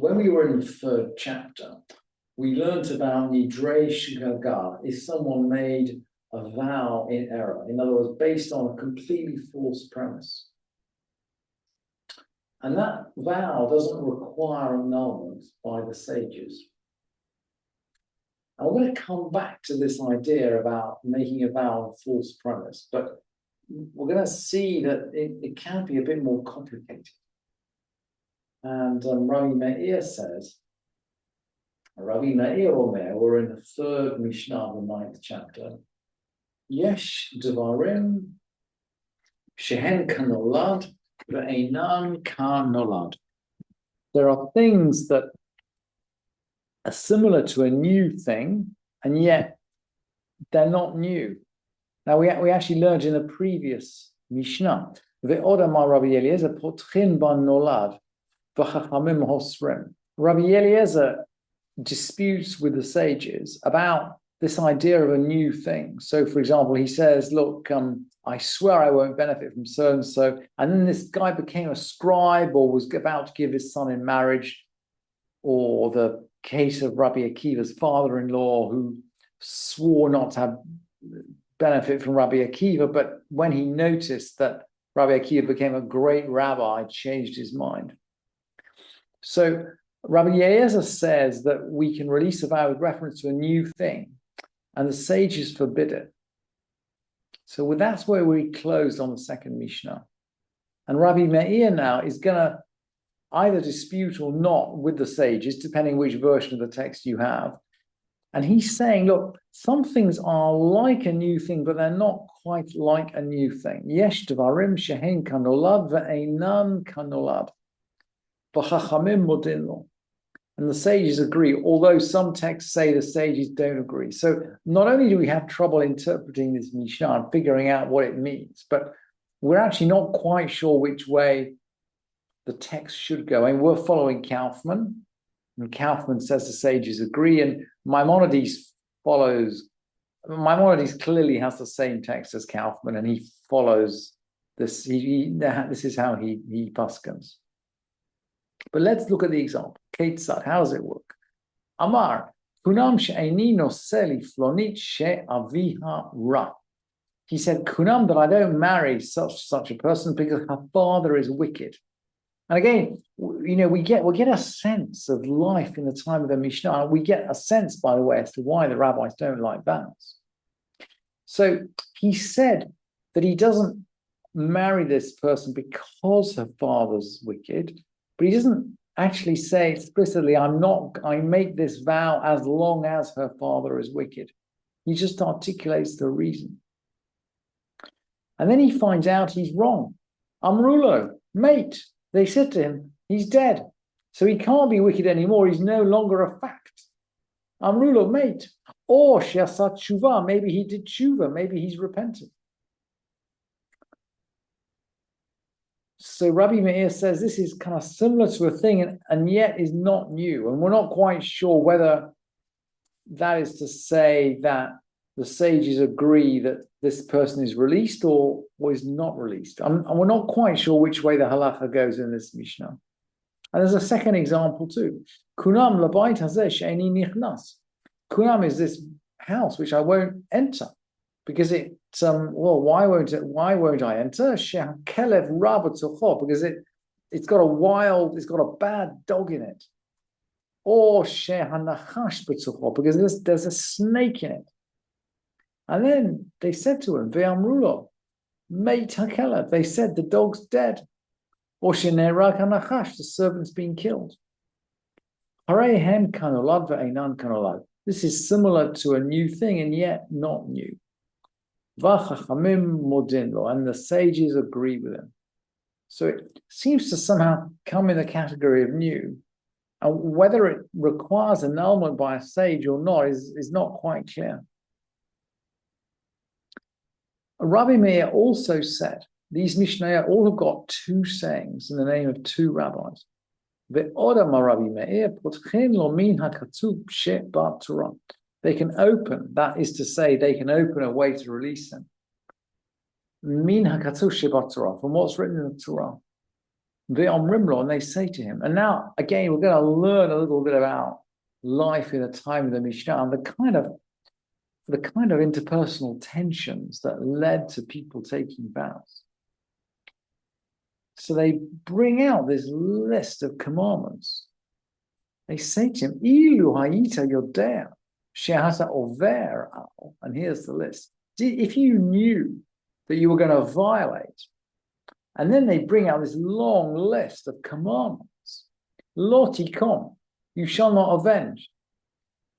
when we were in the third chapter, we learned about Nidresh Gaga, if someone made a vow in error, in other words, based on a completely false premise. And that vow doesn't require annulment by the sages. And we're going to come back to this idea about making a vow on a false premise, but we're going to see that it can be a bit more complicated. And Rabbi Meir says, Rabbi Meir Omer, we're in the third Mishnah, the 9th chapter. Yesh Devarim Shehen Kanolad Ve'einan Kanolad. There are things that are similar to a new thing, and yet they're not new. Now, we actually learned in the previous Mishnah, Ve'odamar Rabbi Eliezer Potchin Ban Nolad V'chachamim Hosrim. Rabbi Eliezer disputes with the sages about this idea of a new thing. So, for example, he says, look, I swear I won't benefit from so-and-so. And then this guy became a scribe or was about to give his son in marriage. Or the case of Rabbi Akiva's father-in-law who swore not to have benefit from Rabbi Akiva, but when he noticed that Rabbi Akiva became a great rabbi, changed his mind. So Rabbi Eliezer says that we can release a vow with reference to a new thing, and the sages forbid it. So that's where we closed on the second Mishnah. And Rabbi Meir now is going to either dispute or not with the sages, depending which version of the text you have. And he's saying, look, some things are like a new thing, but they're not quite like a new thing. Yesh devarim shehen kanolad ve'einan kanolad. V'chachamim modin lo. And the sages agree, although some texts say the sages don't agree. So not only do we have trouble interpreting this Mishnah and figuring out what it means, but we're actually not quite sure which way the text should go. And we're following Kaufman, and Kaufman says the sages agree, and Maimonides clearly has the same text as Kaufman, and he follows this. This is how he paskins. But let's look at the example. Ketzad, how does it work? Amar, kunam she'eni noseli flonit she'aviha ra. He said, kunam, that I don't marry such a person because her father is wicked. And again, we get a sense of life in the time of the Mishnah. We get a sense, by the way, as to why the rabbis don't like vows. So he said that he doesn't marry this person because her father's wicked, but he doesn't actually say explicitly, I make this vow as long as her father is wicked. He just articulates the reason. And then he finds out he's wrong. Amrulo, mate. They said to him, he's dead. So he can't be wicked anymore. He's no longer a fact. Amrulo, mate. Or she'asat tshuva. Maybe he did tshuva. Maybe he's repentant. So Rabbi Meir says this is kind of similar to a thing and yet is not new. And we're not quite sure whether that is to say that the sages agree that this person is released or is not released. And we're not quite sure which way the halacha goes in this Mishnah. And there's a second example too. Kunam labait hazeh she'eni nichnas. Kunam is this house which I won't enter because why won't I enter? She'kelev ra b'tocho, because it's got a bad dog in it. Or she'hanachash b'tocho, because there's a snake in it. And then they said to him, Ve'amrulo, meit hakelev. They said the dog's dead. Or she'nerag hanachash, the servant's been killed. Hareihem kanolad ve'einan kanolad. This is similar to a new thing and yet not new. V'chachamim modin lo, and the sages agree with him. So it seems to somehow come in the category of new. And whether it requires annulment by a sage or not is not quite clear. Rabbi Meir also said, these Mishnah all have got two sayings in the name of two rabbis. They can open, that is to say, they can open a way to release him. Min hakatuv shebat Torah, from what's written in the Torah. Ve'omrimlo, and they say to him, and now again we're going to learn a little bit about life in a time of the Mishnah and the kind of interpersonal tensions that led to people taking vows. So they bring out this list of commandments. They say to him, Ilu hayita yodea shehasa over al, and here's the list. If you knew that you were going to violate, and then they bring out this long list of commandments. Lotikom, you shall not avenge.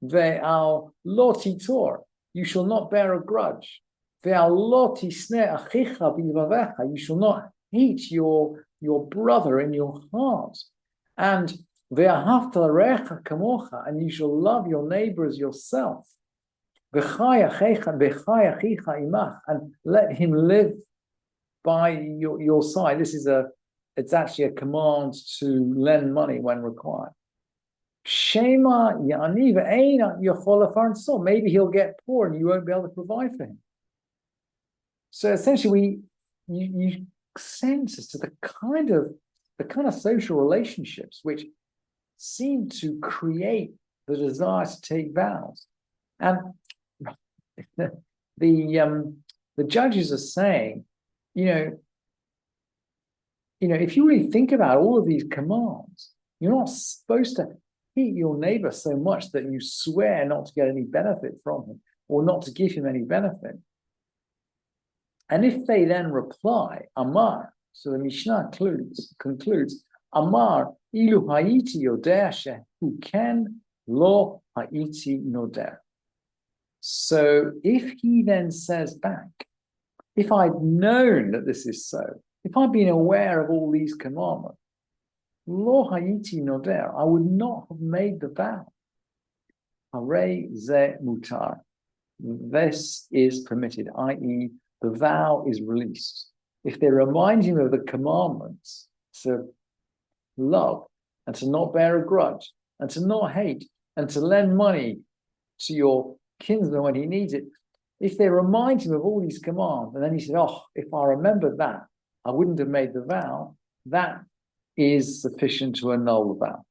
Ve'al lotitor, you shall not bear a grudge. Ve'al lotisne achicha bivavecha, you shall not hate your brother in your heart. And ve'ahavta l'recha kamocha, and you shall love your neighbor as yourself. Ve'chai achicha imach, and let him live by your side. It's actually a command to lend money when required. Shema ya'ani ve'eina yochol lefarnso, maybe he'll get poor and you won't be able to provide for him. So essentially, you sense as to the kind of social relationships which seem to create the desire to take vows. And the judges are saying, if you really think about all of these commands, you're not supposed to hate your neighbor so much that you swear not to get any benefit from him or not to give him any benefit. And if they then reply, Amar, so the Mishnah concludes, Amar, ilu ha'iti yodea shehu ken lo ha'iti noder. So if he then says back, if I'd known that this is so, if I'd been aware of all these commandments, lo ha'iti noder, I would not have made the vow. Harei ze mutar. This is permitted, i.e., the vow is released. If they remind him of the commandments to love and to not bear a grudge and to not hate and to lend money to your kinsman when he needs it, if they remind him of all these commands and then he said, if I remembered that, I wouldn't have made the vow, that is sufficient to annul the vow.